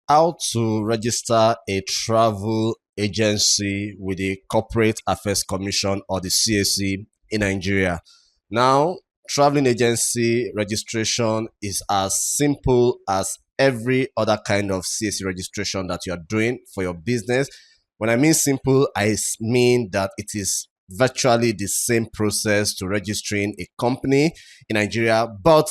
how to register a travel agency with the Corporate Affairs Commission or the CAC in Nigeria. Now, traveling agency registration is as simple as every other kind of CAC registration that you are doing for your business. When I mean simple, I mean that it is virtually the same process to registering a company in Nigeria, but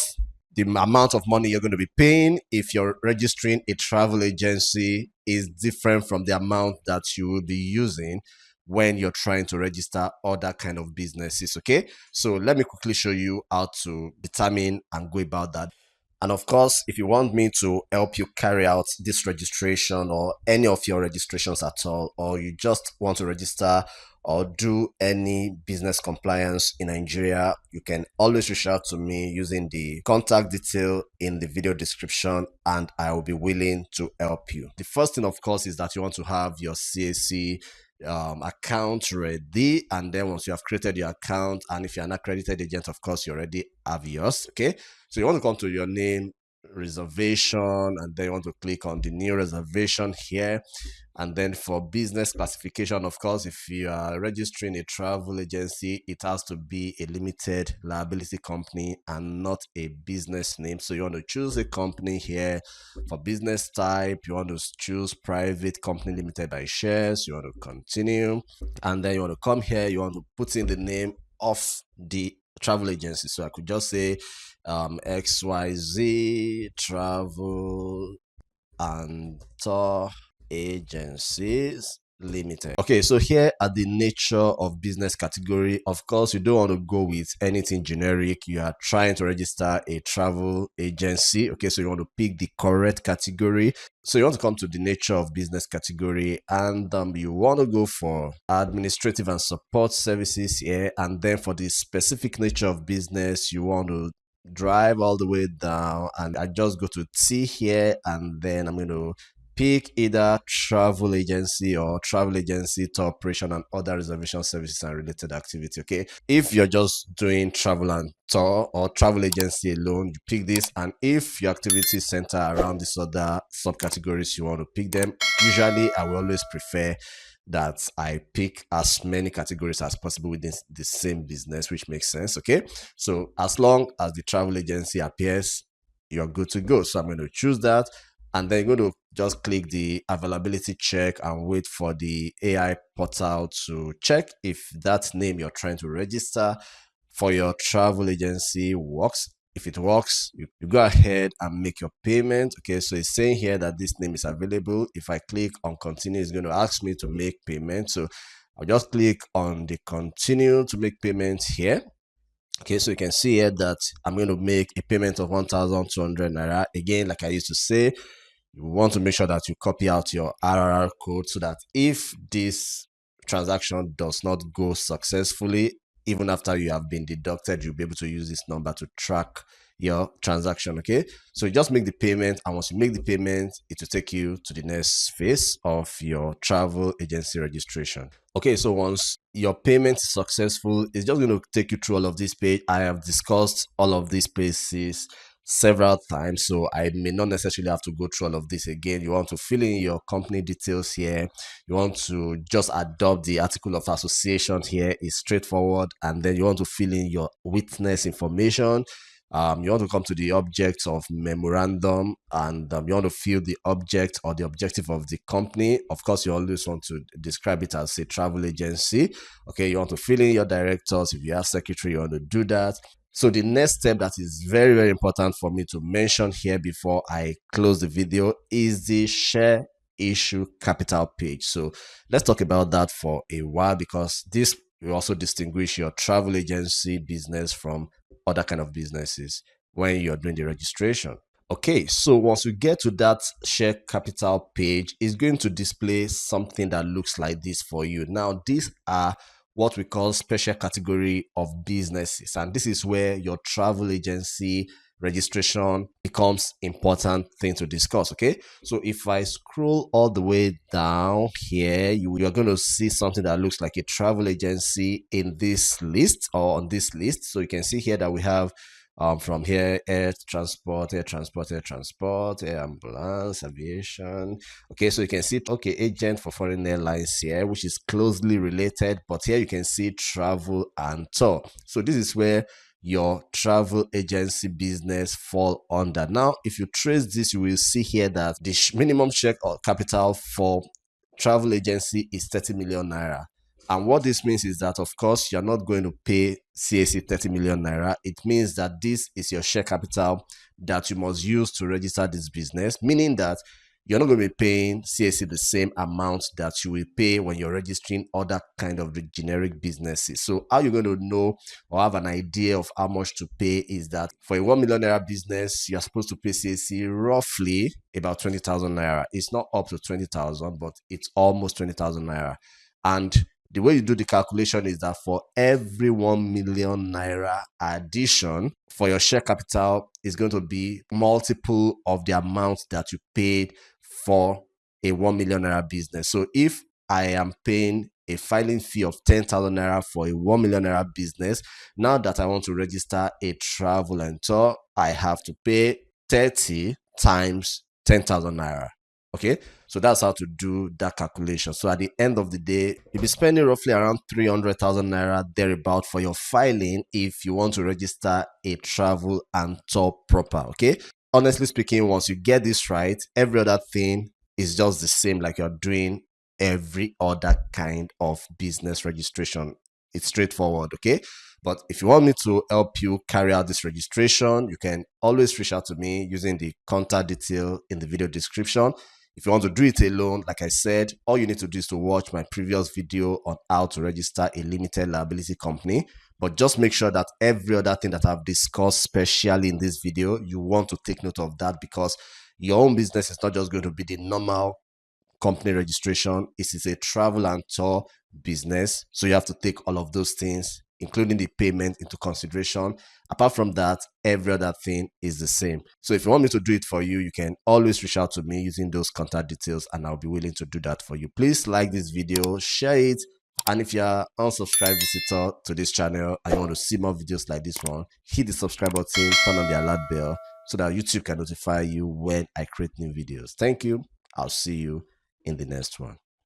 the amount of money you're going to be paying if you're registering a travel agency is different from the amount that you will be using when you're trying to register other kind of businesses. Okay, so let me quickly show you how to determine and go about that. And of course, if you want me to help you carry out this registration or any of your registrations at all, or you just want to register or do any business compliance in Nigeria, you can always reach out to me using the contact detail in the video description, and I will be willing to help you. The first thing, of course, is that you want to have your CAC account ready, and then once you have created your account, and if you're an accredited agent, of course you already have yours. Okay, so you want to come to your name, reservation, and then you want to click on the new reservation here. And then for business classification, of course, if you are registering a travel agency, it has to be a limited liability company and not a business name. So you want to choose a company here. For business type, you want to choose private company limited by shares. You want to continue, and then you want to come here, you want to put in the name of the travel agency. So I could just say XYZ Travel and Tour Agencies Limited. Okay, so here at the nature of business category, of course you don't want to go with anything generic. You are trying to register a travel agency. Okay, so you want to pick the correct category. So you want to come to the nature of business category, and you want to go for administrative and support services here, and then for the specific nature of business, you want to drive all the way down, and I just go to T here, and then I'm going to pick either travel agency or travel agency to operation and other reservation services and related activity. Okay, if you're just doing travel and tour or travel agency alone, you pick this, and if your activity center around these other subcategories, you want to pick them. Usually I will always prefer that I pick as many categories as possible within the same business, which makes sense. Okay, so as long as the travel agency appears, you're good to go. So I'm going to choose that, and then you're going to just click the availability check and wait for the AI portal to check if that name you're trying to register for your travel agency works. If it works, you go ahead and make your payment. Okay, so it's saying here that this name is available. If I click on continue, it's going to ask me to make payment. So I'll just click on the continue to make payment here. Okay, so you can see here that I'm going to make a payment of 1,200 naira. Again, like I used to say, you want to make sure that you copy out your RRR code so that if this transaction does not go successfully, even after you have been deducted, you'll be able to use this number to track your transaction. Okay, so you just make the payment, and once you make the payment, it will take you to the next phase of your travel agency registration. Okay, so once your payment is successful, it's just going to take you through all of this page. I have discussed all of these pages several times, so I may not necessarily have to go through all of this again. You want to fill in your company details here. You want to just adopt the article of association here. It's straightforward. And then you want to fill in your witness information. You want to come to the object of memorandum, and you want to fill the object or the objective of the company. Of course, you always want to describe it as a travel agency. Okay, you want to fill in your directors. If you have secretary, you want to do that. So the next step that is very, very important for me to mention here before I close the video is the share issue capital page. So let's talk about that for a while, because this will also distinguish your travel agency business from other kind of businesses when you're doing the registration. Okay, so once you get to that share capital page, it's going to display something that looks like this for you. Now, these are what we call special category of businesses, and this is where your travel agency registration becomes important thing to discuss. Okay, so if I scroll all the way down here, you're going to see something that looks like a travel agency in this list or on this list. So you can see here that we have from here, air transport, air transport, air transport, air ambulance, aviation. Okay, so you can see, okay, agent for foreign airlines here, which is closely related, but here you can see travel and tour. So this is where your travel agency business fall under. Now, if you trace this, you will see here that the minimum share or capital for travel agency is 30 million naira. And what this means is that, of course, you're not going to pay CAC 30 million naira. It means that this is your share capital that you must use to register this business, meaning that you're not going to be paying CAC the same amount that you will pay when you're registering other kind of generic businesses. So how you're going to know or have an idea of how much to pay is that for a 1 million naira business, you're supposed to pay CAC roughly about 20,000 naira. It's not up to 20,000, but it's almost 20,000 naira. And the way you do the calculation is that for every 1 million naira addition for your share capital is going to be multiple of the amount that you paid for a 1 million naira business. So if I am paying a filing fee of 10,000 naira for a 1 million naira business, now that I want to register a travel and tour, I have to pay 30 times 10,000 naira. Okay, so that's how to do that calculation. So at the end of the day, you'll be spending roughly around 300,000 naira thereabout for your filing if you want to register a travel and tour proper. Okay, honestly speaking, once you get this right, every other thing is just the same, like you're doing every other kind of business registration. It's straightforward. Okay, but if you want me to help you carry out this registration, you can always reach out to me using the contact detail in the video description. If you want to do it alone, like I said, all you need to do is to watch my previous video on how to register a limited liability company. But just make sure that every other thing that I've discussed, especially in this video, you want to take note of that, because your own business is not just going to be the normal company registration. It is a travel and tour business. So you have to take all of those things, including the payment, into consideration. Apart from that, every other thing is the same. So if you want me to do it for you, you can always reach out to me using those contact details, and I'll be willing to do that for you. Please like this video, share it, and if you're unsubscribed visitor to this channel and you want to see more videos like this one, hit the subscribe button, turn on the alert bell so that YouTube can notify you when I create new videos. Thank you. I'll see you in the next one.